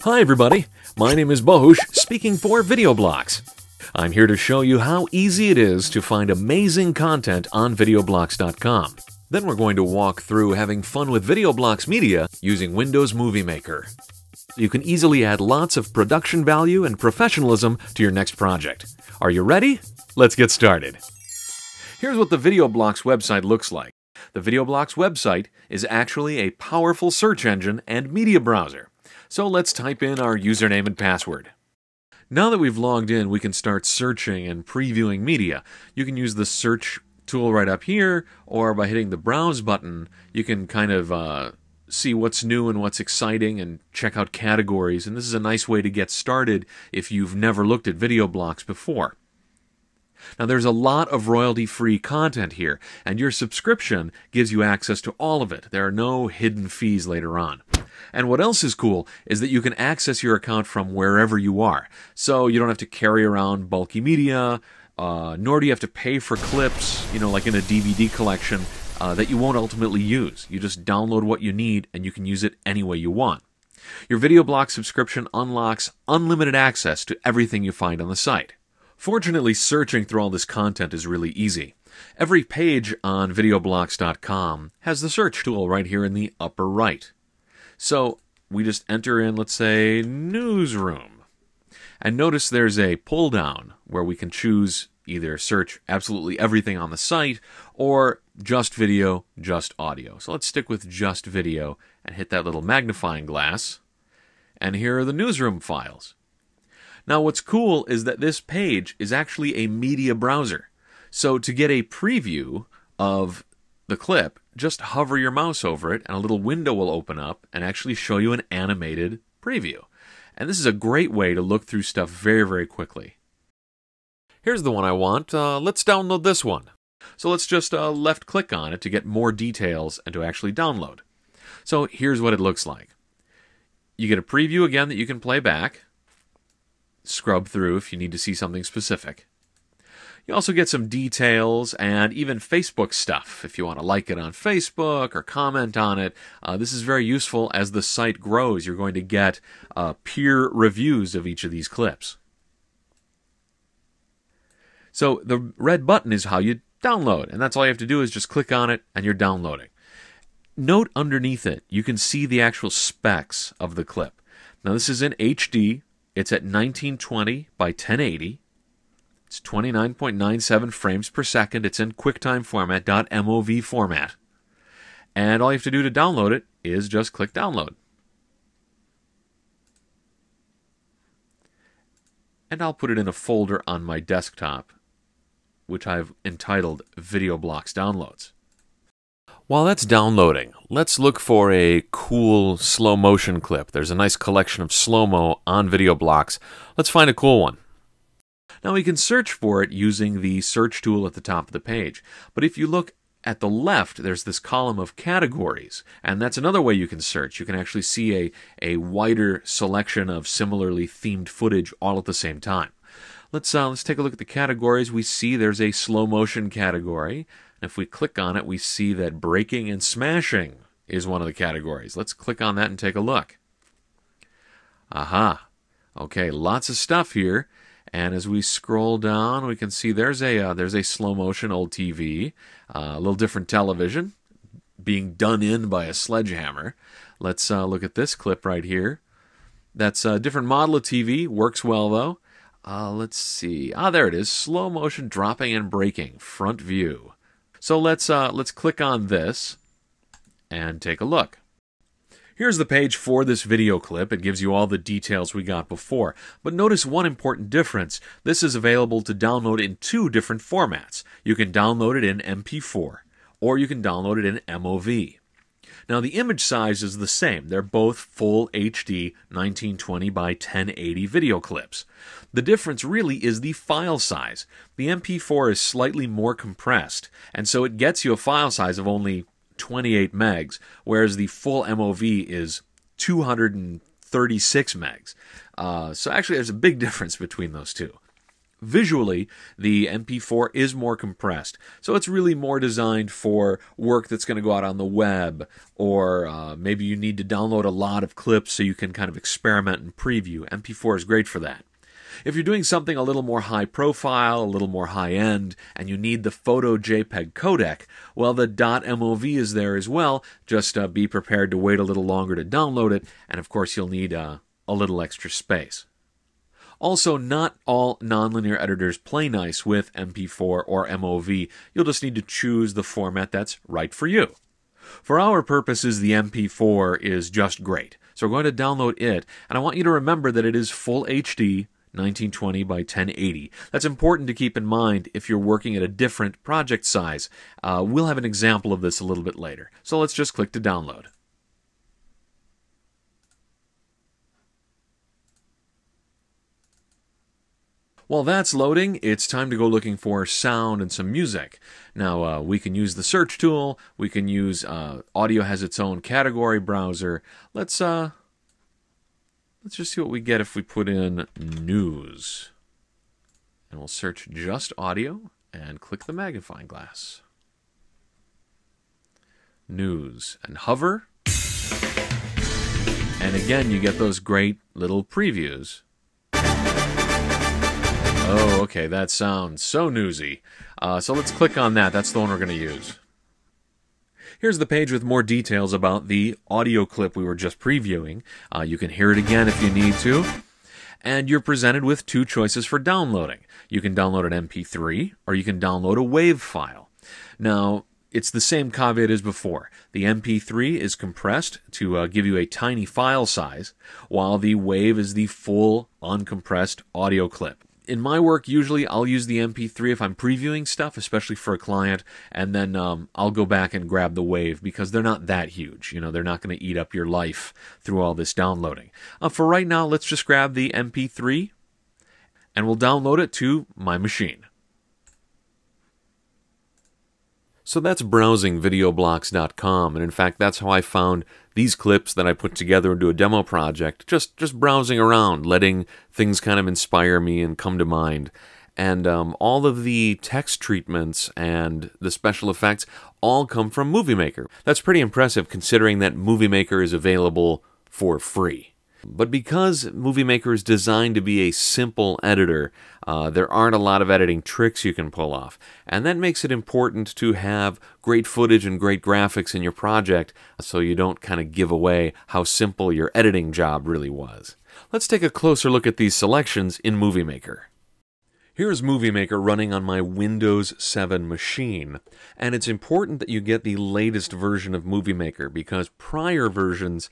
Hi everybody, my name is Bohush, speaking for Videoblocks. I'm here to show you how easy it is to find amazing content on Videoblocks.com. Then we're going to walk through having fun with Videoblocks media using Windows Movie Maker. You can easily add lots of production value and professionalism to your next project. Are you ready? Let's get started. Here's what the Videoblocks website looks like. The Videoblocks website is actually a powerful search engine and media browser. So let's type in our username and password. Now that we've logged in, we can start searching and previewing media. You can use the search tool right up here, or by hitting the browse button, you can kind of see what's new and what's exciting and check out categories. And this is a nice way to get started if you've never looked at Videoblocks before. Now there's a lot of royalty-free content here, and your subscription gives you access to all of it. There are no hidden fees later on. And what else is cool is that you can access your account from wherever you are. So you don't have to carry around bulky media, nor do you have to pay for clips, like in a DVD collection, that you won't ultimately use. You just download what you need and you can use it any way you want. Your Videoblocks subscription unlocks unlimited access to everything you find on the site. Fortunately, searching through all this content is really easy. Every page on Videoblocks.com has the search tool right here in the upper right. So we just enter in, let's say, newsroom. And notice there's a pull down where we can choose either search absolutely everything on the site or just video, just audio. So let's stick with just video and hit that little magnifying glass. And here are the newsroom files. Now what's cool is that this page is actually a media browser. So to get a preview of the clip, just hover your mouse over it and a little window will open up and actually show you an animated preview. And this is a great way to look through stuff very, very quickly. Here's the one I want. Let's download this one. So let's just left click on it to get more details and to actually download. So here's what it looks like. You get a preview again that you can play back. Scrub through if you need to see something specific. You also get some details and even Facebook stuff if you want to like it on Facebook or comment on it. This is very useful as the site grows. You're going to get peer reviews of each of these clips. So the red button is how you download, and that's all you have to do is just click on it and you're downloading. Note underneath it, you can see the actual specs of the clip. Now this is in HD. It's at 1920 by 1080. It's 29.97 frames per second. It's in QuickTime format, .mov format. And all you have to do to download it is just click download. And I'll put it in a folder on my desktop, which I've entitled Videoblocks Downloads. While that's downloading, let's look for a cool slow motion clip. There's a nice collection of slow-mo on Videoblocks. Let's find a cool one. Now we can search for it using the search tool at the top of the page. But if you look at the left, there's this column of categories, and that's another way you can search. You can actually see a wider selection of similarly themed footage all at the same time. Let's take a look at the categories. We see there's a slow motion category. If we click on it, we see that breaking and smashing is one of the categories. Let's click on that and take a look. Aha. Okay, lots of stuff here. And as we scroll down, we can see there's a slow motion old TV, a little different television being done in by a sledgehammer. Let's look at this clip right here. That's a different model of TV. Works well though. Let's see. There it is. Slow motion dropping and breaking, front view. So let's click on this and take a look. Here's the page for this video clip. It gives you all the details we got before. But notice one important difference. This is available to download in two different formats. You can download it in MP4 or you can download it in MOV. Now the image size is the same. They're both full HD 1920 by 1080 video clips. The difference really is the file size. The MP4 is slightly more compressed, and so it gets you a file size of only 28 megs, whereas the full MOV is 236 megs. So actually there's a big difference between those two. Visually, the MP4 is more compressed, so it's really more designed for work that's going to go out on the web, or maybe you need to download a lot of clips so you can kind of experiment and preview. MP4 is great for that. If you're doing something a little more high profile, a little more high end, and you need the photo JPEG codec, well, the .mov is there as well. Just be prepared to wait a little longer to download it, and of course you'll need a little extra space. Also, not all nonlinear editors play nice with MP4 or MOV. You'll just need to choose the format that's right for you. For our purposes, the MP4 is just great. So we're going to download it, and I want you to remember that it is full HD, 1920 by 1080. That's important to keep in mind if you're working at a different project size. We'll have an example of this a little bit later. So let's just click to download. While that's loading, it's time to go looking for sound and some music. Now, we can use the search tool. We can use, audio has its own category browser. Let's just see what we get if we put in news. And we'll search just audio and click the magnifying glass. News. And hover. And again, you get those great little previews. Oh, okay, that sounds so newsy. So let's click on that. That's the one we're going to use. Here's the page with more details about the audio clip we were just previewing. You can hear it again if you need to. And you're presented with two choices for downloading. You can download an MP3 or you can download a WAV file. Now, it's the same caveat as before. The MP3 is compressed to give you a tiny file size, while the WAV is the full uncompressed audio clip. In my work, usually I'll use the MP3 if I'm previewing stuff, especially for a client, and then I'll go back and grab the WAV because they're not that huge. You know, they're not going to eat up your life through all this downloading. For right now, let's just grab the MP3 and we'll download it to my machine. So that's browsing Videoblocks.com, and in fact, that's how I found these clips that I put together into a demo project, just browsing around, letting things kind of inspire me and come to mind. And all of the text treatments and the special effects all come from Movie Maker. That's pretty impressive considering that Movie Maker is available for free. But because Movie Maker is designed to be a simple editor, there aren't a lot of editing tricks you can pull off. And that makes it important to have great footage and great graphics in your project so you don't kind of give away how simple your editing job really was. Let's take a closer look at these selections in Movie Maker. Here's Movie Maker running on my Windows 7 machine, and it's important that you get the latest version of Movie Maker because prior versions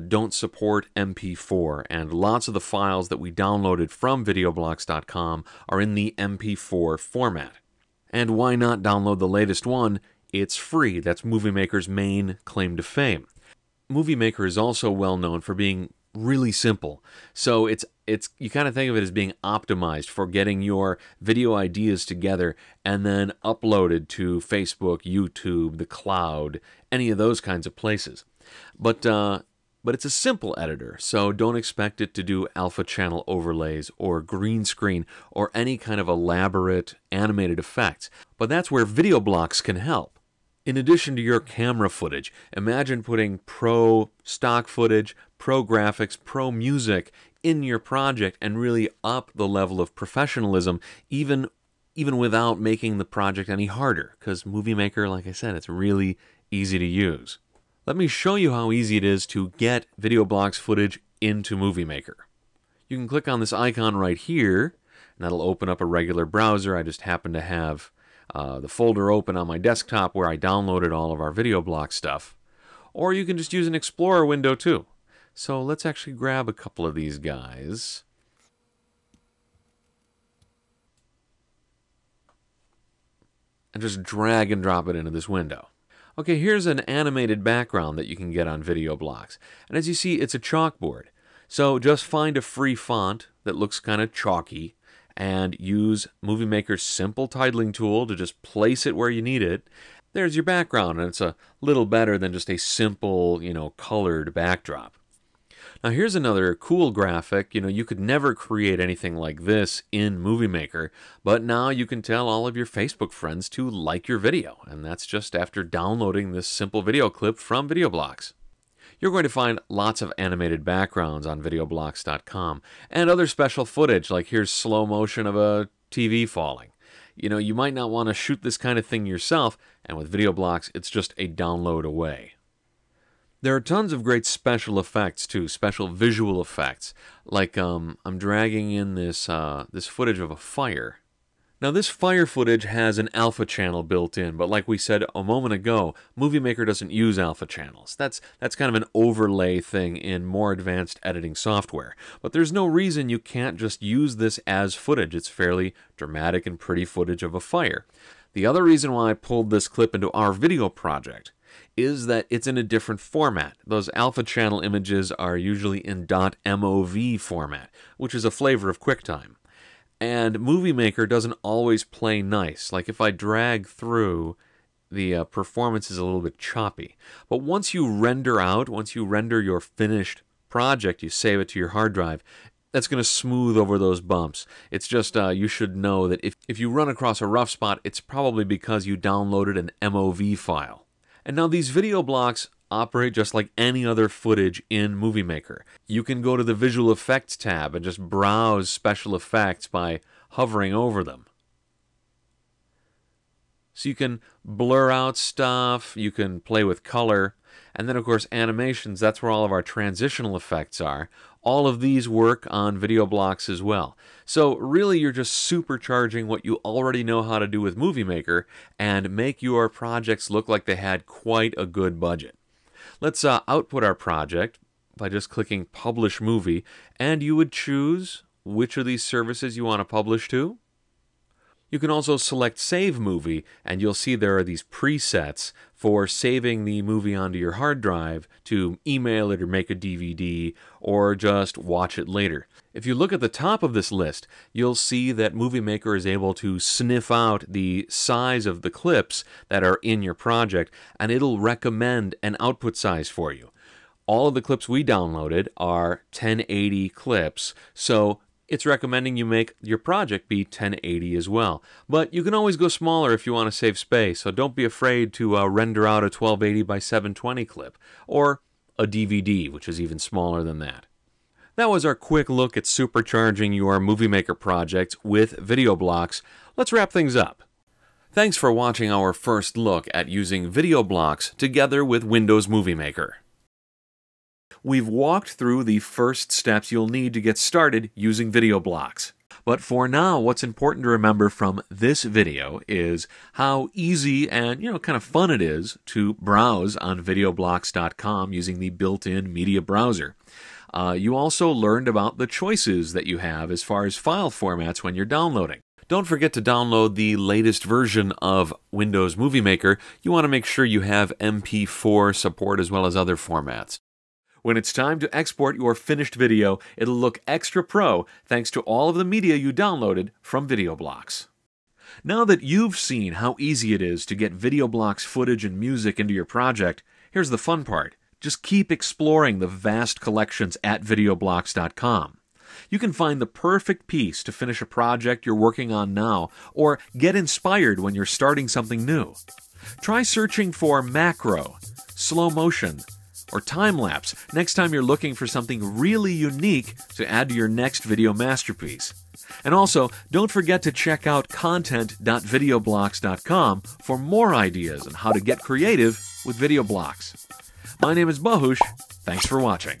don't support MP4, and lots of the files that we downloaded from Videoblocks.com are in the MP4 format. And why not download the latest one? It's free. That's Movie Maker's main claim to fame. Movie Maker is also well known for being really simple. So it's you kind of think of it as being optimized for getting your video ideas together and then uploaded to Facebook, YouTube, the cloud, any of those kinds of places. But it's a simple editor, so don't expect it to do alpha channel overlays or green screen or any kind of elaborate animated effects. But that's where Videoblocks can help. In addition to your camera footage, imagine putting pro stock footage, pro graphics, pro music in your project and really up the level of professionalism even without making the project any harder, because Movie Maker, like I said, it's really easy to use. Let me show you how easy it is to get Videoblocks footage into Movie Maker. You can click on this icon right here, and that'll open up a regular browser. I just happen to have the folder open on my desktop where I downloaded all of our Videoblocks stuff. Or you can just use an Explorer window too. So let's actually grab a couple of these guys. And just drag and drop it into this window. Okay, here's an animated background that you can get on Videoblocks. And as you see, it's a chalkboard. So just find a free font that looks kind of chalky and use Movie Maker's simple titling tool to just place it where you need it. There's your background, and it's a little better than just a simple, colored backdrop. Now here's another cool graphic. You could never create anything like this in Movie Maker, but now you can tell all of your Facebook friends to like your video, and that's just after downloading this simple video clip from Videoblocks. You're going to find lots of animated backgrounds on Videoblocks.com, and other special footage, like here's slow motion of a TV falling. You might not want to shoot this kind of thing yourself, and with Videoblocks, it's just a download away. There are tons of great special effects too, special visual effects. Like I'm dragging in this footage of a fire. Now this fire footage has an alpha channel built in, but like we said a moment ago, Movie Maker doesn't use alpha channels. That's kind of an overlay thing in more advanced editing software. But there's no reason you can't just use this as footage. It's fairly dramatic and pretty footage of a fire. The other reason why I pulled this clip into our video project is that it's in a different format. Those alpha channel images are usually in .mov format, which is a flavor of QuickTime. And Movie Maker doesn't always play nice. Like if I drag through, the performance is a little bit choppy. But once you render your finished project, you save it to your hard drive, that's going to smooth over those bumps. It's just you should know that if you run across a rough spot, it's probably because you downloaded an MOV file. And now these video blocks operate just like any other footage in Movie Maker. You can go to the Visual Effects tab and just browse special effects by hovering over them. So you can blur out stuff, you can play with color, and then of course animations, that's where all of our transitional effects are. All of these work on Videoblocks as well. So really you're just supercharging what you already know how to do with Movie Maker and make your projects look like they had quite a good budget. Let's output our project by just clicking Publish Movie, and you would choose which of these services you want to publish to. You can also select Save Movie, and you'll see there are these presets for saving the movie onto your hard drive to email it or make a DVD or just watch it later. If you look at the top of this list, you'll see that Movie Maker is able to sniff out the size of the clips that are in your project, and it'll recommend an output size for you. All of the clips we downloaded are 1080 clips, so it's recommending you make your project be 1080 as well. But you can always go smaller if you want to save space, so don't be afraid to render out a 1280 by 720 clip, or a DVD, which is even smaller than that. That was our quick look at supercharging your Movie Maker project with Videoblocks. Let's wrap things up. Thanks for watching our first look at using Videoblocks together with Windows Movie Maker. We've walked through the first steps you'll need to get started using Videoblocks. But for now, what's important to remember from this video is how easy and, kind of fun it is to browse on Videoblocks.com using the built-in media browser. You also learned about the choices that you have as far as file formats when you're downloading. Don't forget to download the latest version of Windows Movie Maker. You want to make sure you have MP4 support as well as other formats. When it's time to export your finished video, it'll look extra pro thanks to all of the media you downloaded from Videoblocks. Now that you've seen how easy it is to get Videoblocks footage and music into your project, here's the fun part. Just keep exploring the vast collections at Videoblocks.com. You can find the perfect piece to finish a project you're working on now, or get inspired when you're starting something new. Try searching for macro, slow motion, or time-lapse next time you're looking for something really unique to add to your next video masterpiece. And also, don't forget to check out content.videoblocks.com for more ideas on how to get creative with Videoblocks. My name is Bahush. Thanks for watching.